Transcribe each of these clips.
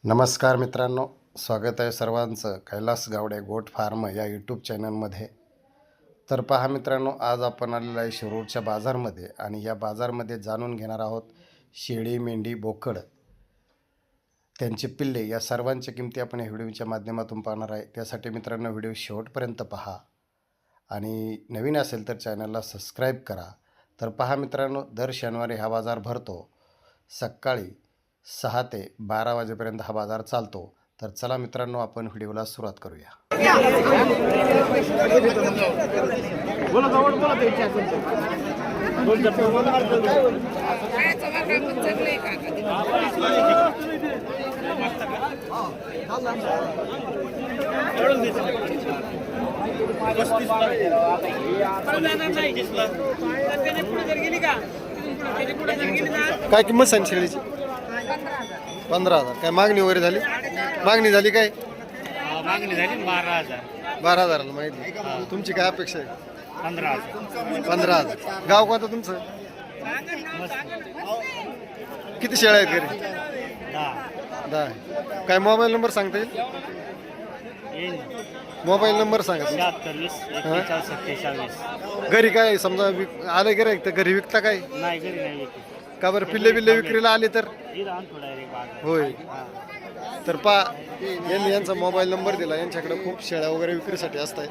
नमस्कार मित्रांनो, स्वागत आहे सर्वांचं कैलास गावडे गोट फार्म या यूट्यूब चॅनलमध्ये. तर पहा मित्रांनो, आज आपण आलेलो आहे शिरूरच्या बाजारमध्ये आणि या बाजारमध्ये जाणून घेणार आहोत शेळी, मेंढी, बोकड, त्यांचे पिल्ले या सर्वांच्या किमती आपण या व्हिडिओच्या माध्यमातून पाहणार आहे. त्यासाठी मित्रांनो व्हिडिओ शेवटपर्यंत पहा आणि नवीन असेल तर चॅनलला सबस्क्राईब करा. तर पहा मित्रांनो, दर शनिवारी हा बाजार भरतो. सकाळी 6 ते 12 वाजेपर्यंत हा बाजार चालतो. तर चला मित्रांनो, आपण व्हिडिओला सुरुवात करूया. काय किंमत सांग शेळीची? 15,000. काय मागणी वगैरे झाली? मागणी झाली काय? मागणी झाली 12,000. 12,000ला माहिती. तुमची काय अपेक्षा आहे? 15,000. 15,000. गाव कोणतं तुमचं? किती शेळ्या आहेत घरी? 10. काय मोबाईल नंबर सांगता येईल? मोबाईल नंबर सांगा. 76 घरी काय समजा आलं गिरे तर घरी विकता काय? नाही घरी नाही का बरं? पिल्ले बिल्ले विक्रीला आले तर होय. तर यांनी यांचा मोबाईल नंबर दिला. यांच्याकडे खूप शेळ्या वगैरे विक्रीसाठी असतात.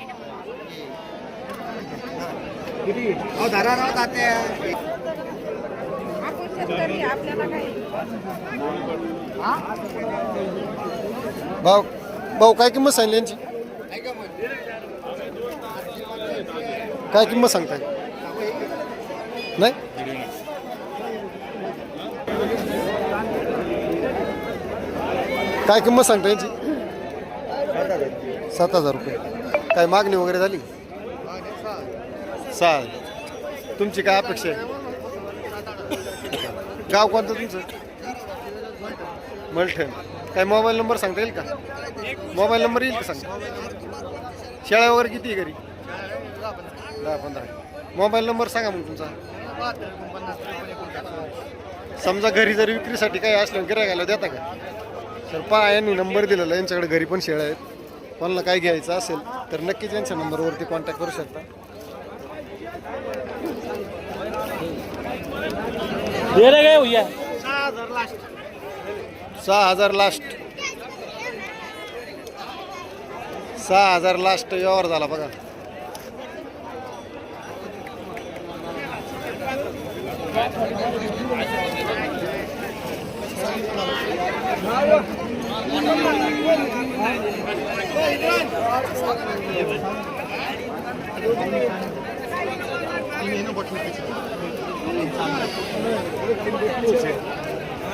भाऊ भाऊ काय किंमत सांगली यांची? काय किंमत सांगताय? नाही काय किंमत सांगता यांची? 7,000 रुपये. काय मागणी वगैरे झाली? 6. तुमची काय अपेक्षा आहे? गाव कोणतं तुमचं? मलठण. काय मोबाईल नंबर सांगता येईल का? मोबाईल नंबर येईल का सांगा? शेळ्या वगैरे किती आहे घरी? 10-15. मोबाईल नंबर सांगा मग तुमचा. समजा घरी जर विक्रीसाठी काही असलं गिऱ्हाईकाला देता का? तर पहा, यांनी नंबर दिलेला. यांच्याकडे घरी पण शेळ्या आहेत. कोणाला काय घ्यायचं असेल तर नक्कीच यांच्या नंबरवरती कॉन्टॅक्ट करू शकता. 6,000 लास्ट. 6,000 लास्ट व्यवहार झाला बघा.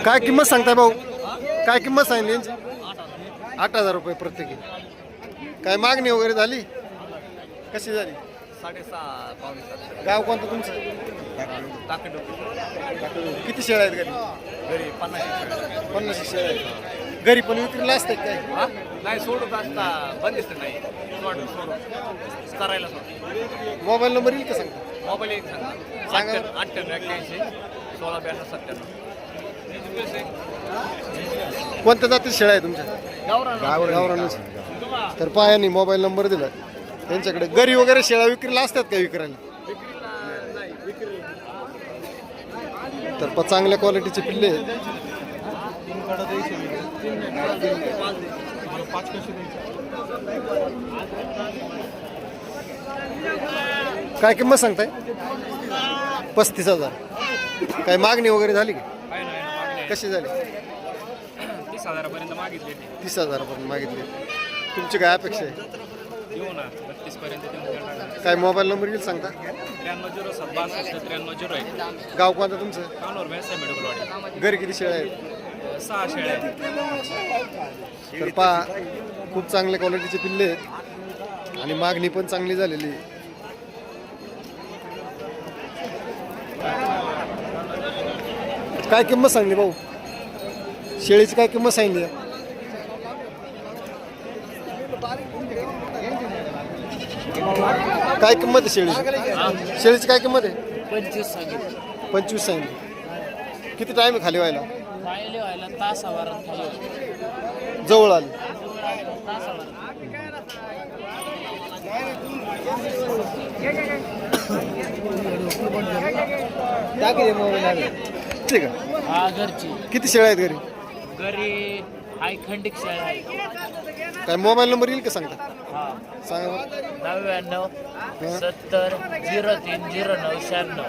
काय किंमत सांगताय भाऊ? काय किंमत सांगली यांची? 8,000 रुपये प्रत्येकी. काय मागणी वगैरे झाली? कशी झाली? 6.5. गाव कोणतं तुमचं? किती शेळ्या आहेत घरी? घरी 50 शेळ्या आहेत. घरी पण विक्रीला असतात काय? नाही सोडत असता बंदिस्त नाही सोडून करायला मोबाईल नंबर येईल का सांगता? मोबाईल एक सांगा. 98 16 82 97. कोणत्या जातीत शेळ्या आहे तुमच्या? गावरानच. तर पायाने मोबाईल नंबर दिला. त्यांच्याकडे घरी वगैरे शेळ्या विक्रीला असतात का? विक्रायला. तर चांगल्या क्वालिटीचे पिल्ले आहेत. काय किंमत सांगताय? 35,000. काय मागणी वगैरे झाली का? कशी झाली? 30,000 मागितले. 30,000 मागितले. तुमची काय अपेक्षा आहे? येऊ ना 32 पर्यंत. काय मोबाईल नंबर येईल सांगता? 9307626301. गाव कोणतं तुमचं? कानूर मेडकलवाडी. घरी किती शेळ्या आहेत? 6 शेळ्या आहेत. तर पहा, खूप चांगल्या क्वालिटीचे पिल्ले आहेत आणि मागणी पण चांगली झालेली आहे. काय किंमत सांगली भाऊ? शेळीची काय किंमत सांगली? काय किंमत आहे शेळीची? शेळीची काय किंमत आहे? 25 सांगितलं. 25 सांगितली. किती टाइम आहे खाली व्हायला? व्हायला तासाभरात खाली. जवळ आली. ठीक आहे. हा घरची किती शेळ्या आहेत घरी? घरी हाय खंडिक शाळा आहे. काय मोबाईल नंबर येईल का सांगता? हा सांगा बरं. 99 70 09 96.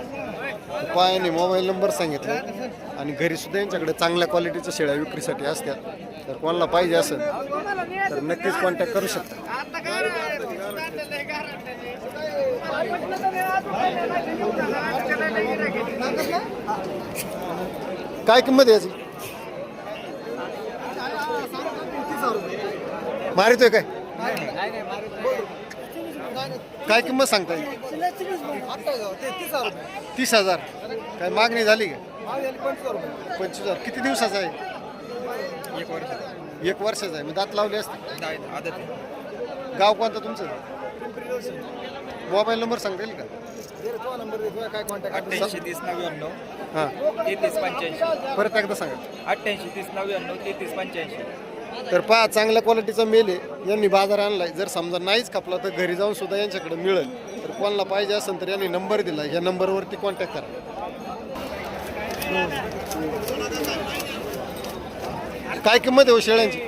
पायाने मोबाईल नंबर सांगितला आणि घरी सुद्धा यांच्याकडे चांगल्या क्वालिटीच्या शेळ्या विक्रीसाठी असतात. तर कोणाला पाहिजे असेल तर नक्कीच कॉन्टॅक्ट करू शकता. काय किंमत आहे याची? मारितोय काय? काय किंमत सांगता येईल? 30,000. काय मागणी झाली का? 25,000. किती दिवसाचा आहे? 1 वर्षाचा आहे. मग दात लावले असते. गाव कोणतं तुमचं? मोबाईल नंबर सांगता येईल का? 88 30 99 हां 33 85. परत एकदा सांगा. 88 30 99 33 85. तर पहा, चांगल्या क्वालिटीचा मेल आहे. यांनी बाजार आणलाय. जर समजा नाहीच कापला तर घरी जाऊन सुद्धा यांच्याकडे मिळेल. तर कोणाला पाहिजे असेल तर यांनी नंबर दिला, या नंबरवरती कॉन्टॅक्ट करा. काय किंमत आहे हो शेळ्यांची?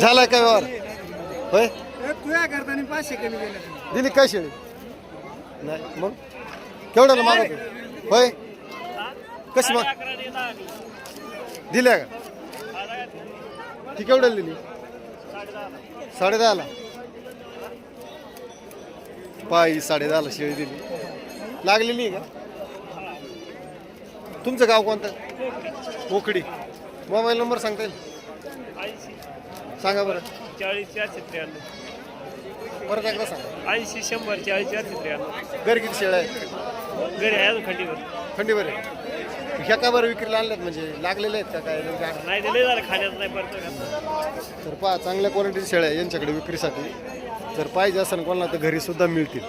झालाय काय व्यवहार? होय, तुझ्या करताना 500 कमी केलं. दिली काय शेळी? नाही. मग केवढ्याला मागत होय? कशी माग दिल्या का? ती केवढ्याला दिली? 10.5ला. पायी 10.5ला शेळी दिली. लागलेली आहे का? तुमचं गाव कोणतं? मोकडी. मोबाईल नंबर सांगता येईल? सांगा बरं. 40 493 परत एकदा सांगा. 80 100 40 493. घरी किती शेळ्या आहेत? घरी आहे अजून खंडीवर. खंडीवर आहे. ह्या का बरं विक्रीला आणल्यात? म्हणजे लागलेले आहेत का काय? नाही दिले जरा खाण्यात नाही पडतो. तर पहा, चांगल्या क्वालिटीच्या शेळ्या आहे यांच्याकडे विक्रीसाठी. जर पाहिजे असेल कोणाला तर घरी सुद्धा मिळतील.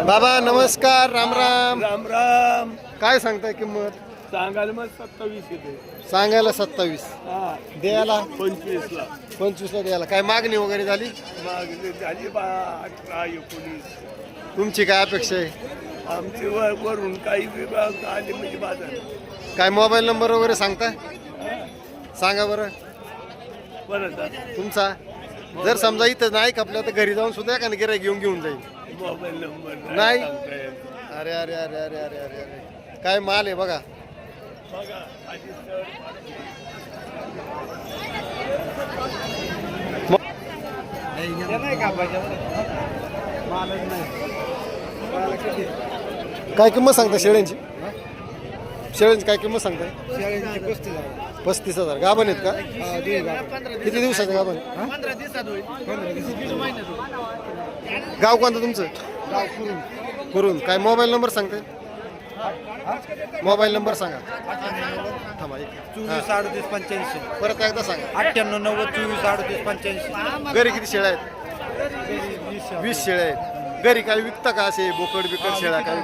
बाबा नमस्कार. राम राम. राम राम. काय सांगताय किंमत? सांगायला मग 27 येते. सांगायला 27, हा द्यायला 25 ला 25ला द्यायला. काय मागणी वगैरे झाली? मागणी झाली 18 19. तुमची काय अपेक्षा आहे? आमची वरून काही विभाग आले म्हणजे बाजार. काय मोबाईल नंबर वगैरे सांगता? सांगा बरं परत तुमचा. जर समजा इथं नाही कापलं तर घरी जाऊन सुद्धा एखादं गिऱ्हाईक घेऊन जाईल. मोबाईल नंबर नाही. सांगता येत. अरे अरे अरे अरे अरे अरे अरे काय माल आहे बघा. बघा आधी काय किंमत सांगता शेळ्यांची? शेळ्यांची काय किंमत सांगताय? 35,000. गाभण आहेत का? किती दिवसाचं गाभण? 15 दिवसात होईल. गाव कोणतं तुमचं? करून. काय मोबाईल नंबर सांगताय? मोबाईल नंबर सांगा. थांबा एक. 24 38 85. परत एकदा सांगा. 98 90 24 38 85. घरी किती शेळ्या आहेत? 20 शेळ्या आहेत. घरी काय विकता का असे बोकड बिकड शेळ्या काय?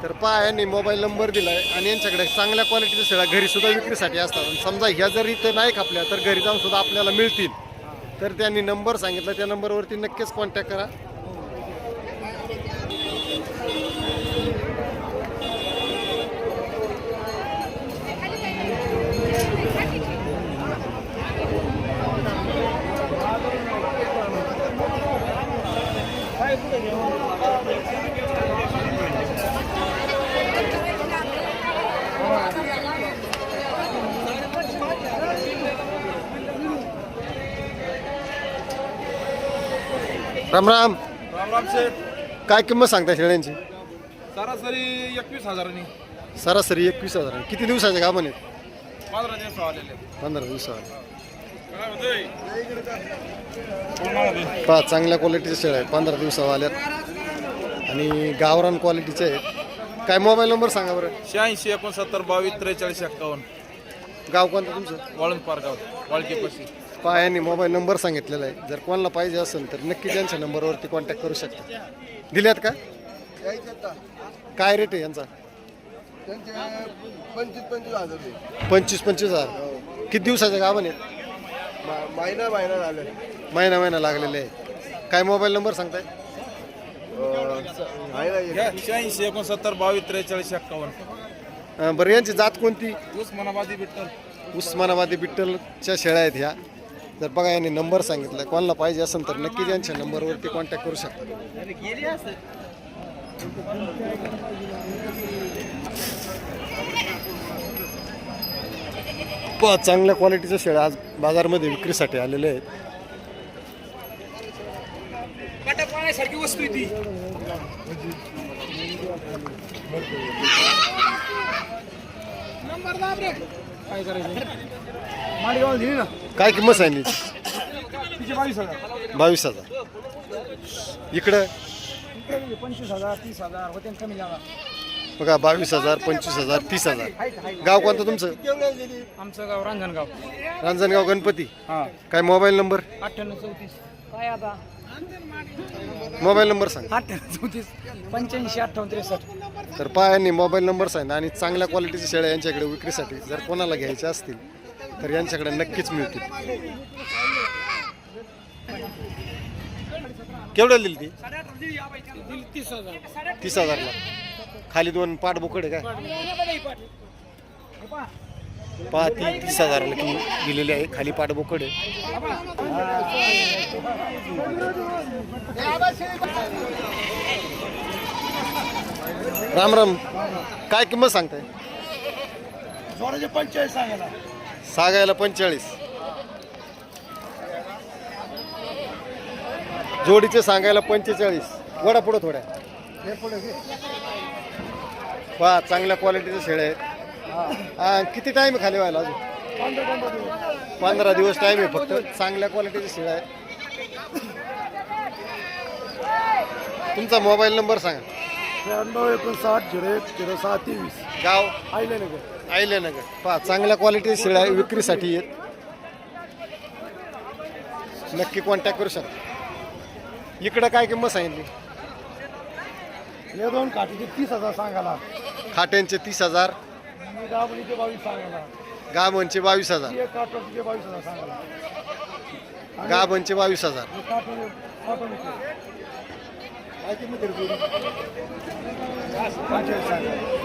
तर पहा, यांनी मोबाईल नंबर दिलाय आणि यांच्याकडे चांगल्या क्वालिटीच्या शेळ्या घरी सुद्धा विक्रीसाठी असतात. आणि समजा ह्या जर इथं नाही खापल्या तर घरी जाऊन सुद्धा आपल्याला मिळतील. तर त्यांनी नंबर सांगितला, त्या नंबरवरती नक्कीच कॉन्टॅक्ट करा. राम राम. राम शेठ. काय किंमत सांगता शेळ्यांची? सरासरी 21,000. सरासरी 21,000. किती दिवसाचे गाभण आहेत? 15 दिवस आलेले. 15 दिवसावर. पहा, चांगल्या क्वालिटीच्या शेळ्या आहेत. 15 दिवसावर आल्यात आणि गावरान क्वालिटीचे आहेत. काय मोबाईल नंबर सांगा बरं. 86 69 22 43 51 गाव कोणतं तुमचं. वाळून पारगाव वाळकीपाशी. पायाने मोबाईल नंबर सांगितलेला आहे. जर कोणाला पाहिजे असेल तर नक्की त्यांच्या नंबरवरती कॉन्टॅक्ट करू शकता. दिल्यात का. काय रेट आहे यांचा. 25,000 किती दिवसाच्या गावाने महिना लागलेले आहे. काय मोबाईल नंबर सांगताय. 86 69 22 43 51 बरं यांची जात कोणती. उस्मानाबादी विठ्ठल. उस्मानाबादी बिट्टलच्या शेळ्या आहेत ह्या. जर बघा यांनी नंबर सांगितला कोणाला पाहिजे असेल तर नक्की त्यांच्या नंबरवरती कॉन्टॅक्ट करू शकता. चांगल्या क्वालिटीच्या शेळ्या आज बाजारमध्ये विक्रीसाठी आलेल्या आहेत. पाण्यासारखी वस्तू ती. काय किंमत सांगितली. 22,000. 22,000. इकडं 25,000 30,000 होते कमी लागा. बघा 22,000 25,000 30,000. गाव कोणतं तुमचं. आमचं गाव रांजणगाव. रांजणगाव गणपती. हा. काय मोबाईल नंबर. 98 काय आता मोबाईल नंबर सांग. 98 85 58 63. तर यांनी मोबाईल नंबर सांगितला आणि चांगल्या क्वालिटीच्या शेळ्या यांच्याकडे विक्रीसाठी जर कोणाला घ्यायच्या असतील तर यांच्याकडे नक्कीच मिळतील. केवढ्या दिली ती. 30,000ला. खाली 2 पाठ बोकड आहे काय. पहा ती 30,000ला दिलेली आहे. खाली पाठ बोकड आहे. राम राम. काय किंमत सांगताय. 45 सांगायला. सांगायला 45. जोडीचे सांगायला 45. वडा पुढं थोड्या. पहा चांगल्या क्वालिटीचे शेळे आहेत. किती टाइम आहे खाली व्हायला. अजून 15 दिवस टाइम आहे फक्त. चांगल्या क्वालिटीचे शेळे आहेत. तुमचा मोबाईल नंबर सांगा. 93 59 01 06 23. गाव आयल्यानगर. आयल्यानगर. पहा चांगल्या क्वालिटीचे शेळ्या विक्रीसाठी आहेत. नक्की कॉन्टॅक्ट करू शकता. इकडं काय किंमत सांगितली. हे दोन काठीचे 30,000 सांगायला. खाट्यांचे 30,000. गाबणीचे 22 सांगायला. गाभणचे 22,000. एक काठीचे 22,000 सांगायला. गाभणचे 22,000. काय किंमत आहे रे? 45 सांगायला.